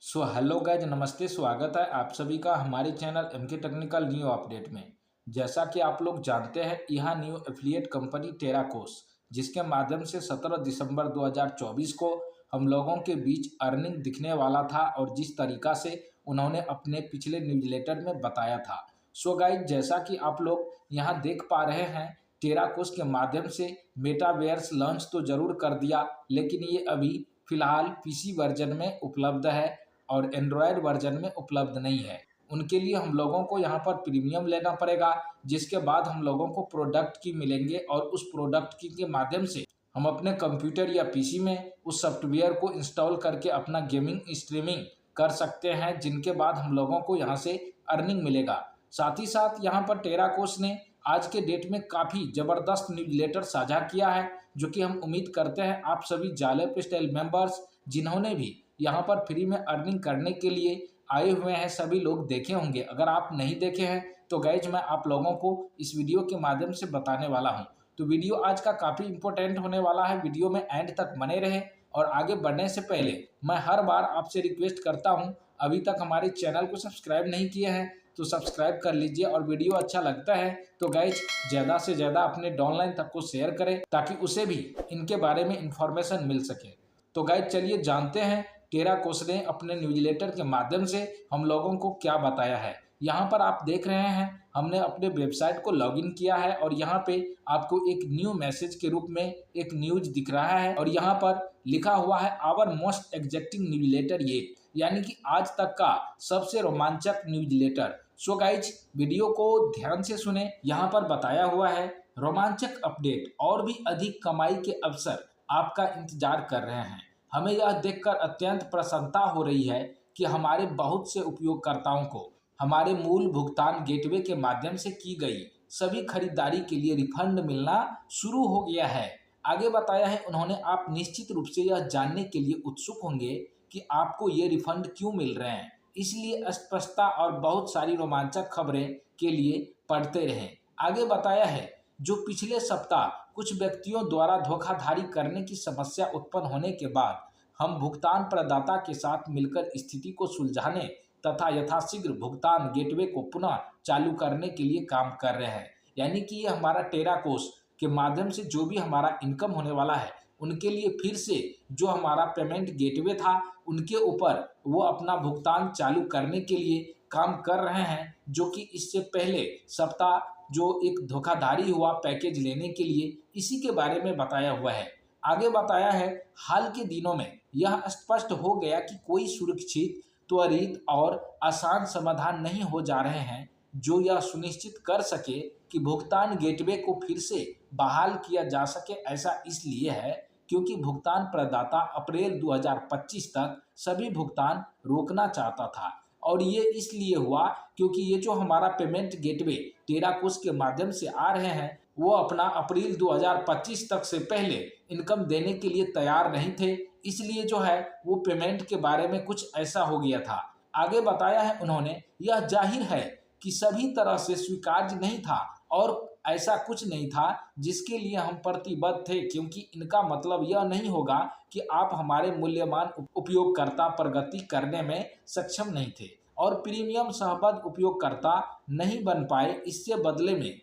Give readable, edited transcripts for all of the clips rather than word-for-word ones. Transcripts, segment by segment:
Hello guys, नमस्ते। स्वागत है आप सभी का हमारे channel MK technical new update में। जैसा कि आप लोग जानते हैं, यह न्यू एफिलिएट कंपनी टेराकोस, जिसके माध्यम से 17 दिसंबर 2024 को हम लोगों के बीच अर्निंग दिखने वाला था और जिस तरीका से उन्होंने अपने पिछले न्यूज़लेटर में बताया था। गाइज, जैसा कि आप लोग यहाँ देख पा रहे हैं, टेराकोस के माध्यम से मेटावर्स लॉन्च तो जरूर कर दिया, लेकिन ये अभी फिलहाल पीसी वर्जन में उपलब्ध है और एंड्रॉयड वर्जन में उपलब्ध नहीं है। उनके लिए हम लोगों को यहाँ पर प्रीमियम लेना पड़ेगा, जिसके बाद हम लोगों को प्रोडक्ट की मिलेंगे और उस प्रोडक्ट की के माध्यम से हम अपने कंप्यूटर या पीसी में उस सॉफ्टवेयर को इंस्टॉल करके अपना गेमिंग स्ट्रीमिंग कर सकते हैं, जिनके बाद हम लोगों को यहाँ से अर्निंग मिलेगा। साथ ही साथ यहाँ पर टेराकोस ने आज के डेट में काफ़ी ज़बरदस्त न्यूज़लेटर साझा किया है, जो कि हम उम्मीद करते हैं आप सभी जाले स्टाइल मेंबर्स जिन्होंने भी यहाँ पर फ्री में अर्निंग करने के लिए आए हुए हैं, सभी लोग देखे होंगे। अगर आप नहीं देखे हैं तो गाइज मैं आप लोगों को इस वीडियो के माध्यम से बताने वाला हूँ। तो वीडियो आज का काफ़ी इंपॉर्टेंट होने वाला है, वीडियो में एंड तक बने रहे। और आगे बढ़ने से पहले मैं हर बार आपसे रिक्वेस्ट करता हूँ, अभी तक हमारे चैनल को सब्सक्राइब नहीं किए हैं तो सब्सक्राइब कर लीजिए, और वीडियो अच्छा लगता है तो गाइज ज़्यादा से ज़्यादा अपने डाउनलाइन तक को शेयर करें ताकि उसे भी इनके बारे में इंफॉर्मेशन मिल सके। तो गाइज चलिए जानते हैं टेराकोस ने अपने न्यूज़लेटर के माध्यम से हम लोगों को क्या बताया है। यहाँ पर आप देख रहे हैं, हमने अपने वेबसाइट को लॉगिन किया है और यहाँ पे आपको एक न्यू मैसेज के रूप में एक न्यूज दिख रहा है और यहाँ पर लिखा हुआ है आवर मोस्ट एग्जैक्टिंग न्यूज़लेटर ये, यानी कि आज तक का सबसे रोमांचक न्यूज़लेटर। गाइज वीडियो को ध्यान से सुने, यहाँ पर बताया हुआ है रोमांचक अपडेट और भी अधिक कमाई के अवसर आपका इंतजार कर रहे हैं। हमें यह देखकर अत्यंत प्रसन्नता हो रही है कि हमारे बहुत से उपयोगकर्ताओं को हमारे मूल भुगतान गेटवे के माध्यम से की गई सभी खरीदारी के लिए रिफंड मिलना शुरू हो गया है। आगे बताया है उन्होंने, आप निश्चित रूप से यह जानने के लिए उत्सुक होंगे कि आपको ये रिफंड क्यों मिल रहे हैं, इसलिए स्पष्टता और बहुत सारी रोमांचक खबरें के लिए पढ़ते रहें। आगे बताया है, जो पिछले सप्ताह कुछ व्यक्तियों द्वारा धोखाधड़ी करने की समस्या उत्पन्न होने के बाद हम भुगतान प्रदाता के साथ मिलकर स्थिति को सुलझाने तथा यथाशीघ्र भुगतान गेटवे को पुनः चालू करने के लिए काम कर रहे हैं। यानी कि ये हमारा टेराकोस के माध्यम से जो भी हमारा इनकम होने वाला है, उनके लिए फिर से जो हमारा पेमेंट गेटवे था उनके ऊपर वो अपना भुगतान चालू करने के लिए काम कर रहे हैं, जो कि इससे पहले सप्ताह जो एक धोखाधड़ी हुआ पैकेज लेने के लिए, इसी के बारे में बताया हुआ है। आगे बताया है, हाल के दिनों में यह स्पष्ट हो गया कि कोई सुरक्षित, त्वरित और आसान समाधान नहीं हो जा रहे हैं जो यह सुनिश्चित कर सके कि भुगतान गेटवे को फिर से बहाल किया जा सके। ऐसा इसलिए है क्योंकि भुगतान प्रदाता अप्रैल 2025 तक सभी भुगतान रोकना चाहता था, और ये इसलिए हुआ क्योंकि ये जो हमारा पेमेंट गेटवे टेराकोस के माध्यम से आ रहे हैं, वो अपना अप्रैल 2025 तक से पहले इनकम देने के लिए तैयार नहीं थे, इसलिए जो है वो पेमेंट के बारे में कुछ ऐसा हो गया था। आगे बताया है उन्होंने, यह जाहिर है कि सभी तरह से स्वीकार्य नहीं था और ऐसा कुछ नहीं था जिसके लिए हम प्रतिबद्ध थे, क्योंकि इनका मतलब यह नहीं होगा कि आप हमारे मूल्यवान उपयोगकर्ता प्रगति करने में सक्षम नहीं थे और प्रीमियम सहबद्ध उपयोगकर्ता नहीं बन पाए। इससे बदले में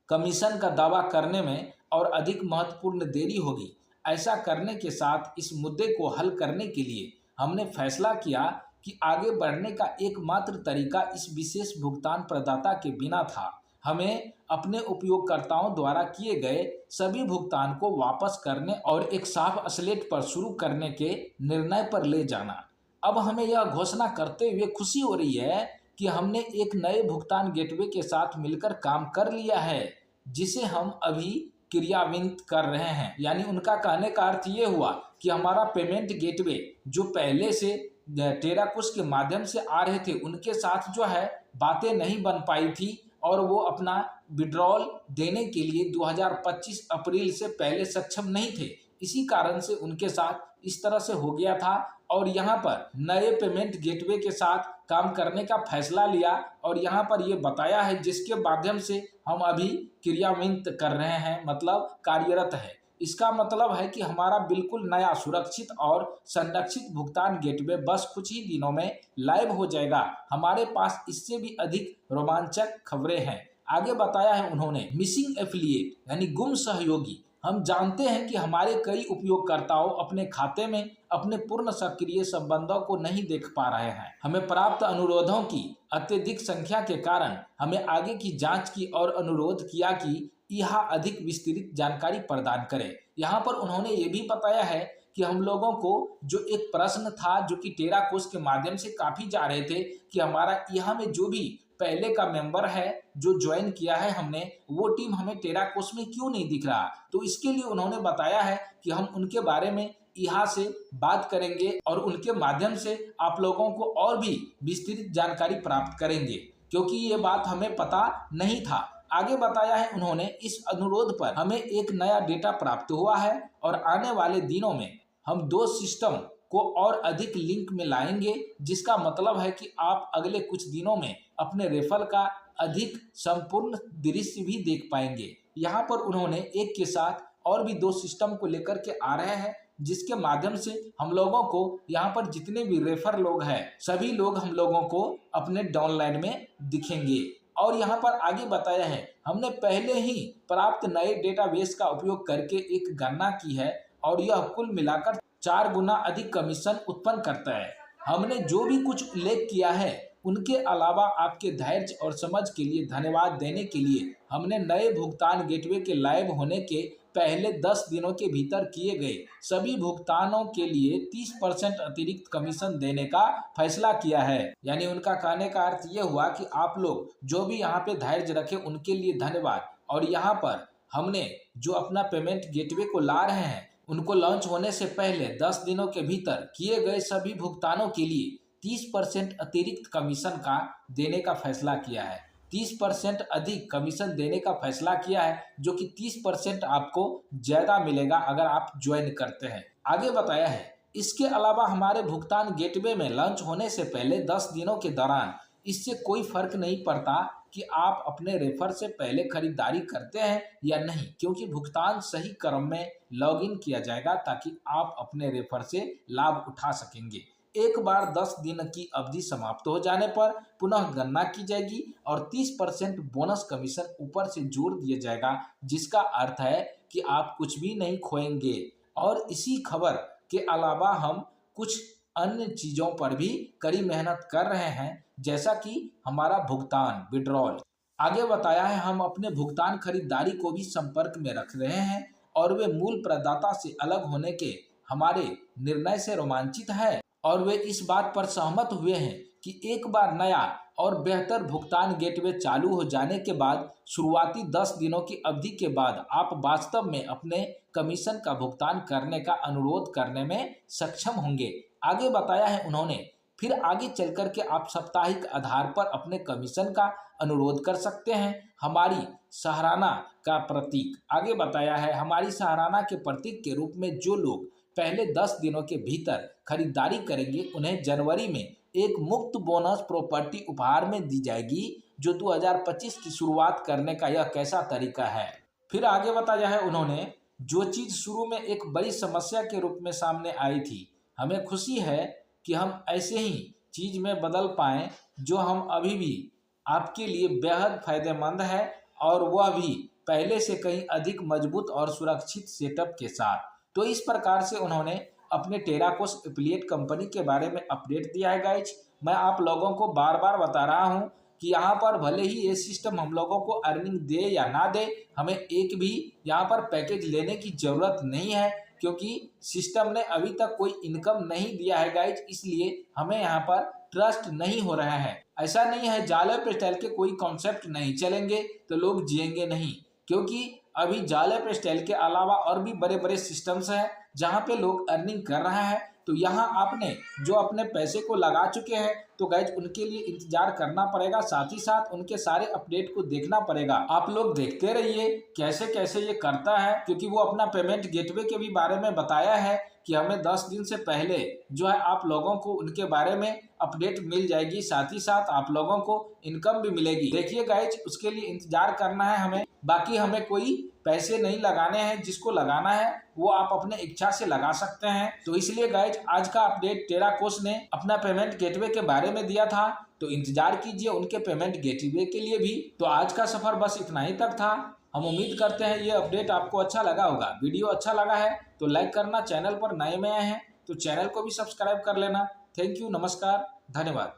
कमीशन का दावा करने में और अधिक महत्वपूर्ण देरी होगी। ऐसा करने के साथ इस मुद्दे को हल करने के लिए हमने फैसला किया कि आगे बढ़ने का एकमात्र तरीका इस विशेष भुगतान प्रदाता के बिना था। हमें अपने उपयोगकर्ताओं द्वारा किए गए सभी भुगतान को वापस करने और एक साफ स्लेट पर शुरू करने के निर्णय पर ले जाना। अब हमें यह घोषणा करते हुए खुशी हो रही है कि हमने एक नए भुगतान गेटवे के साथ मिलकर काम कर लिया है, जिसे हम अभी क्रियान्वित कर रहे हैं। यानी उनका कहने का अर्थ ये हुआ कि हमारा पेमेंट गेटवे जो पहले से टेराकोस के माध्यम से आ रहे थे, उनके साथ जो है बातें नहीं बन पाई थी और वो अपना विड्रॉल देने के लिए 2025 अप्रैल से पहले सक्षम नहीं थे। इसी कारण से उनके साथ इस तरह से हो गया था और यहाँ पर नए पेमेंट गेटवे के साथ काम करने का फैसला लिया और यहाँ पर ये बताया है जिसके माध्यम से हम अभी क्रियान्वित कर रहे हैं, मतलब कार्यरत है। इसका मतलब है कि हमारा बिल्कुल नया सुरक्षित और संरक्षित भुगतान गेटवे बस कुछ ही दिनों में लाइव हो जाएगा। हमारे पास इससे भी अधिक रोमांचक खबरें हैं। आगे बताया है उन्होंने, मिसिंग एफिलिएट यानी गुम सहयोगी। हम जानते हैं कि हमारे कई उपयोगकर्ताओं अपने खाते में अपने पूर्ण सक्रिय संबंधों को नहीं देख पा रहे हैं। हमें प्राप्त अनुरोधों की अत्यधिक संख्या के कारण हमें आगे की जांच की और अनुरोध किया कि यह अधिक विस्तृत जानकारी प्रदान करे। यहाँ पर उन्होंने ये भी बताया है कि हम लोगों को जो एक प्रश्न था जो कि टेराकोस के माध्यम से काफी जा रहे थे कि हमारा यहाँ में जो भी पहले का मेंबर है जो ज्वाइन किया है हमने, वो टीम हमें टेराकोस में क्यों नहीं दिख रहा। तो इसके लिए उन्होंने बताया है कि हम उनके बारे में यहाँ से बात करेंगे और उनके माध्यम से आप लोगों को और भी विस्तृत जानकारी प्राप्त करेंगे, क्योंकि ये बात हमें पता नहीं था। आगे बताया है उन्होंने, इस अनुरोध पर हमें एक नया डेटा प्राप्त हुआ है और आने वाले दिनों में हम 2 सिस्टम को और अधिक लिंक में लाएंगे, जिसका मतलब है कि आप अगले कुछ दिनों में अपने रेफर का अधिक संपूर्ण दृश्य भी देख पाएंगे। यहाँ पर उन्होंने एक के साथ और भी 2 सिस्टम को लेकर के आ रहे हैं, जिसके माध्यम से हम लोगों को यहाँ पर जितने भी रेफर लोग हैं सभी लोग हम लोगों को अपने डाउनलाइन में दिखेंगे। और यहाँ पर आगे बताया है, हमने पहले ही प्राप्त नए डेटाबेस का उपयोग करके एक गणना की है और यह कुल मिलाकर 4 गुना अधिक कमीशन उत्पन्न करता है। हमने जो भी कुछ उल्लेख किया है उनके अलावा आपके धैर्य और समझ के लिए धन्यवाद देने के लिए हमने नए भुगतान गेटवे के लाइव होने के पहले 10 दिनों के भीतर किए गए सभी भुगतानों के लिए 30% अतिरिक्त कमीशन देने का फैसला किया है। यानी उनका कहने का अर्थ ये हुआ कि आप लोग जो भी यहाँ पे धैर्य रखे उनके लिए धन्यवाद। और यहाँ पर हमने जो अपना पेमेंट गेटवे को ला रहे हैं उनको लॉन्च होने से पहले 10 दिनों के भीतर किए गए सभी भुगतानों के लिए 30% अतिरिक्त कमीशन का देने का फैसला किया है। 30% अधिक कमीशन देने का फैसला किया है, जो कि 30% आपको ज्यादा मिलेगा अगर आप ज्वाइन करते हैं। आगे बताया है, इसके अलावा हमारे भुगतान गेटवे में लॉन्च होने से पहले 10 दिनों के दौरान इससे कोई फर्क नहीं पड़ता कि आप अपने रेफर से पहले खरीदारी करते हैं या नहीं, क्योंकि भुगतान सही क्रम में लॉगिन किया जाएगा ताकि आप अपने रेफर से लाभ उठा सकेंगे। एक बार 10 दिन की अवधि समाप्त हो जाने पर पुनः गणना की जाएगी और 30% बोनस कमीशन ऊपर से जोड़ दिया जाएगा, जिसका अर्थ है कि आप कुछ भी नहीं खोएंगे। और इसी खबर के अलावा हम कुछ अन्य चीज़ों पर भी कड़ी मेहनत कर रहे हैं, जैसा कि हमारा भुगतान विड्रॉल। आगे बताया है, हम अपने भुगतान खरीदारी को भी संपर्क में रख रहे हैं और वे मूल प्रदाता से अलग होने के हमारे निर्णय से रोमांचित है और वे इस बात पर सहमत हुए हैं कि एक बार नया और बेहतर भुगतान गेटवे चालू हो जाने के बाद शुरुआती 10 दिनों की अवधि के बाद आप वास्तव में अपने कमीशन का भुगतान करने का अनुरोध करने में सक्षम होंगे। आगे बताया है उन्होंने, फिर आगे चल कर के आप साप्ताहिक आधार पर अपने कमीशन का अनुरोध कर सकते हैं। हमारी सराहना का प्रतीक, आगे बताया है, हमारी सराहना के प्रतीक के रूप में जो लोग पहले 10 दिनों के भीतर खरीदारी करेंगे उन्हें जनवरी में एक मुफ्त बोनस प्रॉपर्टी उपहार में दी जाएगी, जो 2025 की शुरुआत करने का यह कैसा तरीका है। फिर आगे बताया है उन्होंने, जो चीज़ शुरू में एक बड़ी समस्या के रूप में सामने आई थी, हमें खुशी है कि हम ऐसे ही चीज़ में बदल पाएँ जो हम अभी भी आपके लिए बेहद फायदेमंद है और वह भी पहले से कहीं अधिक मजबूत और सुरक्षित सेटअप के साथ। तो इस प्रकार से उन्होंने अपने टेराकोस एफिलिएट कंपनी के बारे में अपडेट दिया है गाइज। मैं आप लोगों को बार बार बता रहा हूं कि यहाँ पर भले ही ये सिस्टम हम लोगों को अर्निंग दे या ना दे, हमें एक भी यहाँ पर पैकेज लेने की ज़रूरत नहीं है, क्योंकि सिस्टम ने अभी तक कोई इनकम नहीं दिया है गाइज, इसलिए हमें यहाँ पर ट्रस्ट नहीं हो रहा है। ऐसा नहीं है जाले पे स्टाइल के कोई कॉन्सेप्ट नहीं चलेंगे तो लोग जिएंगे नहीं, क्योंकि अभी जाले पे स्टाइल के अलावा और भी बड़े बड़े सिस्टम्स हैं जहाँ पे लोग अर्निंग कर रहे हैं। तो यहाँ आपने जो अपने पैसे को लगा चुके हैं तो गाइज उनके लिए इंतजार करना पड़ेगा, साथ ही साथ उनके सारे अपडेट को देखना पड़ेगा। आप लोग देखते रहिए कैसे कैसे ये करता है, क्योंकि वो अपना पेमेंट गेटवे के भी बारे में बताया है कि हमें 10 दिन से पहले जो है आप लोगों को उनके बारे में अपडेट मिल जाएगी, साथ ही साथ आप लोगों को इनकम भी मिलेगी। देखिए गाइज, उसके लिए इंतजार करना है हमें। बाकी हमें कोई पैसे नहीं लगाने हैं, जिसको लगाना है वो आप अपने इच्छा से लगा सकते हैं। तो इसलिए गाइज आज का अपडेट टेराकोस ने अपना पेमेंट गेटवे के बारे में दिया था, तो इंतजार कीजिए उनके पेमेंट गेटवे के लिए भी। तो आज का सफर बस इतना ही तक था। हम उम्मीद करते हैं ये अपडेट आपको अच्छा लगा होगा। वीडियो अच्छा लगा है तो लाइक करना, चैनल पर नए में आए हैं तो चैनल को भी सब्सक्राइब कर लेना। थैंक यू, नमस्कार, धन्यवाद।